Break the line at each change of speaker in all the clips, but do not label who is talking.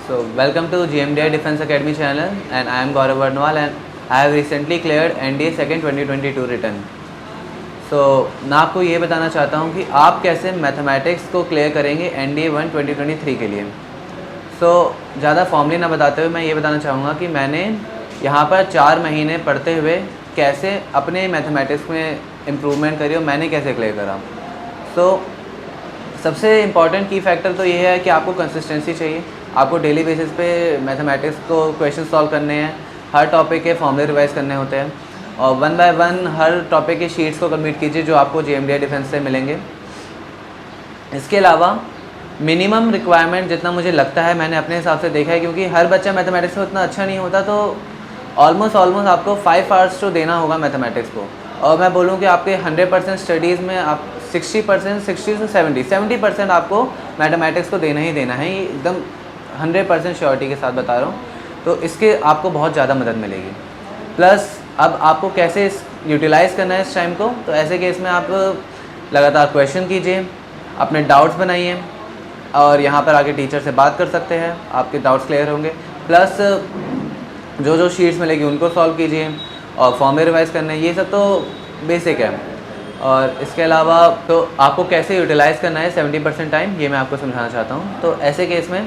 So welcome to GMDI Defense Academy channel, and I am Gaurav Varnwal, and I have recently cleared NDA second 2022 return. So मैं आपको ये बताना चाहता हूँ कि आप कैसे मैथमेटिक्स को क्लियर करेंगे NDA 1 2023 के लिए। ज़्यादा फॉर्मली ना बताते हुए मैं ये बताना चाहूँगा कि मैंने यहाँ पर 4 महीने पढ़ते हुए कैसे अपने मैथमेटिक्स में इम्प्रूवमेंट करी और मैंने कैसे क्लियर करा। सबसे इम्पॉर्टेंट की फैक्टर तो ये है कि आपको कंसिस्टेंसी चाहिए। आपको डेली बेसिस पे मैथमेटिक्स को क्वेश्चन सॉल्व करने हैं, हर टॉपिक के फॉर्मूले रिवाइज करने होते हैं, और 1 बाय 1 हर टॉपिक के शीट्स को कंप्लीट कीजिए जो आपको GMDI डिफेंस से मिलेंगे। इसके अलावा मिनिमम रिक्वायरमेंट जितना मुझे लगता है मैंने अपने हिसाब से देखा है, क्योंकि हर बच्चा मैथमेटिक्स में उतना अच्छा नहीं होता, तो ऑलमोस्ट आपको 5 आवर्स तो देना होगा मैथमेटिक्स को। और मैं बोलूँ कि आपके 100% स्टडीज़ में आप 60% 60 से 70% आपको मैथमेटिक्स को देना ही देना है। ये एकदम 100% श्योरिटी के साथ बता रहा हूँ। तो इसके आपको बहुत ज़्यादा मदद मिलेगी। प्लस अब आपको कैसे यूटिलाइज़ करना है इस टाइम को, तो ऐसे केस में आप लगातार क्वेश्चन कीजिए, अपने डाउट्स बनाइए, और यहाँ पर आके टीचर से बात कर सकते हैं, आपके डाउट्स क्लियर होंगे। प्लस जो शीट्स मिलेगी उनको सॉल्व कीजिए, और फॉर्मूले रिवाइज करने, ये सब तो बेसिक है। और इसके अलावा तो आपको कैसे यूटिलाइज़ करना है 70% टाइम, ये मैं आपको समझाना चाहता हूँ। तो ऐसे केस में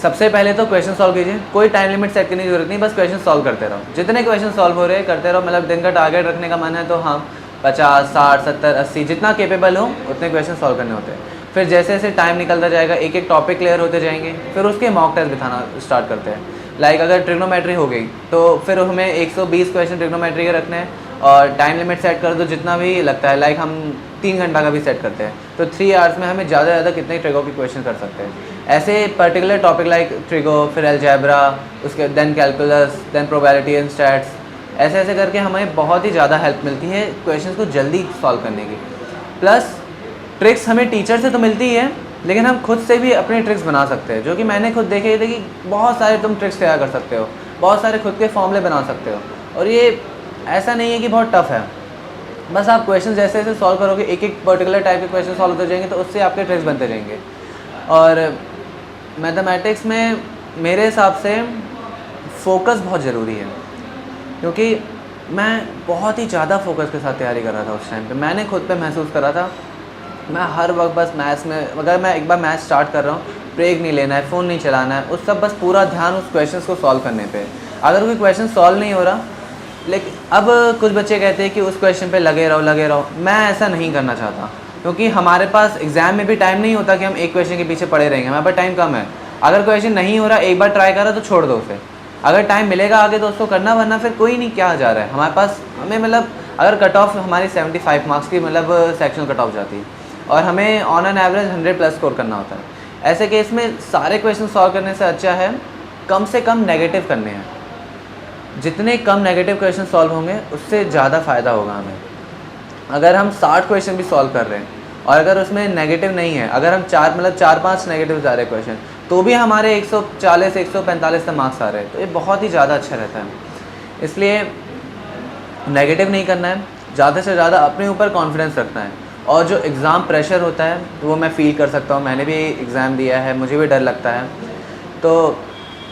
सबसे पहले तो क्वेश्चन सॉल्व कीजिए। कोई टाइम लिमिट सेट करने की जरूरत नहीं, बस क्वेश्चन सॉल्व करते रहो। जितने क्वेश्चन सॉल्व हो रहे हैं करते रहो। मतलब दिन का टारगेट रखने का मन है तो हाँ 50, 60, 70, 80 जितना केपेबल हो उतने क्वेश्चन सॉल्व करने होते हैं। फिर जैसे जैसे टाइम निकलता जाएगा एक एक टॉपिक क्लियर होते जाएंगे, फिर उसके मॉक टेस्ट बिठाना स्टार्ट करते हैं। लाइक अगर ट्रिग्नोमेट्री हो गई तो फिर हमें 120 क्वेश्चन ट्रिग्नोमेट्री के रखने हैं, और टाइम लिमिट सेट कर दो जितना भी लगता है। लाइक हम 3 घंटा का भी सेट करते हैं, तो 3 आवर्स में हमें ज़्यादा से ज़्यादा कितने ट्रिगो के क्वेश्चन कर सकते हैं। ऐसे पर्टिकुलर टॉपिक लाइक ट्रिगो, फिर अलजेब्रा, उसके then calculus, then probability and stats, ऐसे ऐसे करके हमें बहुत ही ज़्यादा हेल्प मिलती है क्वेश्चन को जल्दी सॉल्व करने की। प्लस ट्रिक्स हमें टीचर से तो मिलती ही है, लेकिन हम खुद से भी अपने ट्रिक्स बना सकते हैं, जो कि मैंने खुद देखे थे कि बहुत सारे तुम ट्रिक्स तैयार कर सकते हो, बहुत सारे खुद के फॉर्मूले बना सकते हो। और ये ऐसा नहीं है कि बहुत टफ है, बस आप क्वेश्चन जैसे जैसे सॉल्व करोगे, एक एक पर्टिकुलर टाइप के क्वेश्चन सॉल्व होते जाएंगे, तो उससे आपके ट्रिक्स बनते जाएंगे। और मैथमेटिक्स में मेरे हिसाब से फोकस बहुत ज़रूरी है, क्योंकि मैं बहुत ही ज़्यादा फोकस के साथ तैयारी कर रहा था उस टाइम पे। मैंने खुद पे महसूस करा था, मैं हर वक्त बस मैथ्स में, अगर मैं एक बार मैथ्स स्टार्ट कर रहा हूँ, ब्रेक नहीं लेना है, फ़ोन नहीं चलाना है, उस सब बस पूरा ध्यान उस क्वेश्चन को सॉल्व करने पे। अगर कोई क्वेश्चन सॉल्व नहीं हो रहा, लेकिन अब कुछ बच्चे कहते हैं कि उस क्वेश्चन पे लगे रहो। मैं ऐसा नहीं करना चाहता, क्योंकि हमारे पास एग्ज़ाम में भी टाइम नहीं होता कि हम एक क्वेश्चन के पीछे पड़े रहेंगे। हमारे पास टाइम कम है। अगर क्वेश्चन नहीं हो रहा, एक बार ट्राई करा तो छोड़ दो उसे। अगर टाइम मिलेगा आगे तो उसको करना, वरना फिर कोई नहीं क्या जा रहा है हमारे पास। हमें मतलब अगर कट ऑफ हमारी 75 मार्क्स की मतलब सेक्शनल कट ऑफ जाती है, और हमें ऑन एन एवरेज 100+ स्कोर करना होता है। ऐसे केस में सारे क्वेश्चन सॉल्व करने से अच्छा है कम से कम नेगेटिव करने हैं। जितने कम नेगेटिव क्वेश्चन सॉल्व होंगे उससे ज़्यादा फ़ायदा होगा हमें। अगर हम 60 क्वेश्चन भी सॉल्व कर रहे हैं और अगर उसमें नेगेटिव नहीं है, अगर हम 4-5 नेगेटिव आ रहे क्वेश्चन, तो भी हमारे 140 145 तक मार्क्स आ रहे हैं, तो ये बहुत ही ज़्यादा अच्छा रहता है। इसलिए नेगेटिव नहीं करना है, ज़्यादा से ज़्यादा अपने ऊपर कॉन्फिडेंस रखना है। और जो एग्ज़ाम प्रेशर होता है वो मैं फ़ील कर सकता हूँ, मैंने भी एग्ज़ाम दिया है, मुझे भी डर लगता है। तो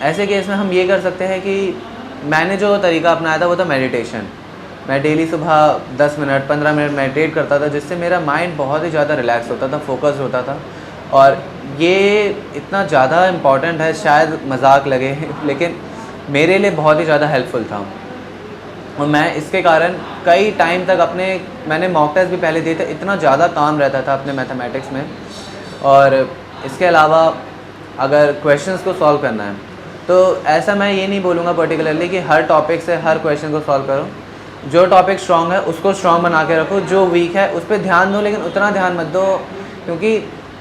ऐसे केस में हम ये कर सकते हैं कि मैंने जो तरीका अपनाया था वो था मेडिटेशन। मैं डेली सुबह 10 मिनट 15 मिनट मेडिटेट करता था, जिससे मेरा माइंड बहुत ही ज़्यादा रिलैक्स होता था, फोकस होता था। और ये इतना ज़्यादा इम्पॉर्टेंट है, शायद मजाक लगे लेकिन मेरे लिए बहुत ही ज़्यादा हेल्पफुल था। और मैं इसके कारण कई टाइम तक मैंने मॉक टेस्ट भी पहले दिए थे, इतना ज़्यादा काम रहता था अपने मैथमेटिक्स में। और इसके अलावा अगर क्वेश्चंस को सॉल्व करना है, तो ऐसा मैं ये नहीं बोलूँगा पर्टिकुलरली कि हर टॉपिक से हर क्वेश्चन को सॉल्व करो। जो टॉपिक स्ट्रॉन्ग है उसको स्ट्रॉन्ग बना के रखो, जो वीक है उस पर ध्यान दो, लेकिन उतना ध्यान मत दो, क्योंकि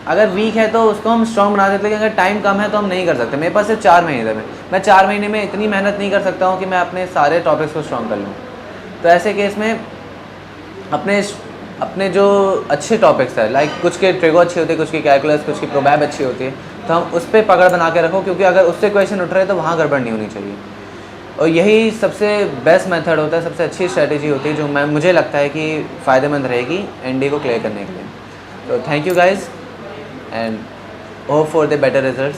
अगर वीक है तो उसको हम स्ट्रॉन्ग बना सकते हैं, लेकिन अगर टाइम कम है तो हम नहीं कर सकते। मेरे पास सिर्फ 4 महीने थे, मैं 4 महीने में इतनी मेहनत नहीं कर सकता हूँ कि मैं अपने सारे टॉपिक्स को स्ट्रॉन्ग कर लूँ। तो ऐसे केस में अपने जो अच्छे टॉपिक्स है, लाइक कुछ के ट्रिगो अच्छी होती है, कुछ की कैलकुलस, कुछ की प्रोबैब अच्छी होती है, तो हम उस पर पकड़ बना के रखो, क्योंकि अगर उससे क्वेश्चन उठ रहे हैं तो वहाँ गड़बड़ नहीं होनी चाहिए। और यही सबसे बेस्ट मेथड होता है, सबसे अच्छी स्ट्रेटेजी होती है, जो मुझे लगता है कि फ़ायदेमंद रहेगी NDA को क्लियर करने के लिए। तो thank you guys, and hope for the better results.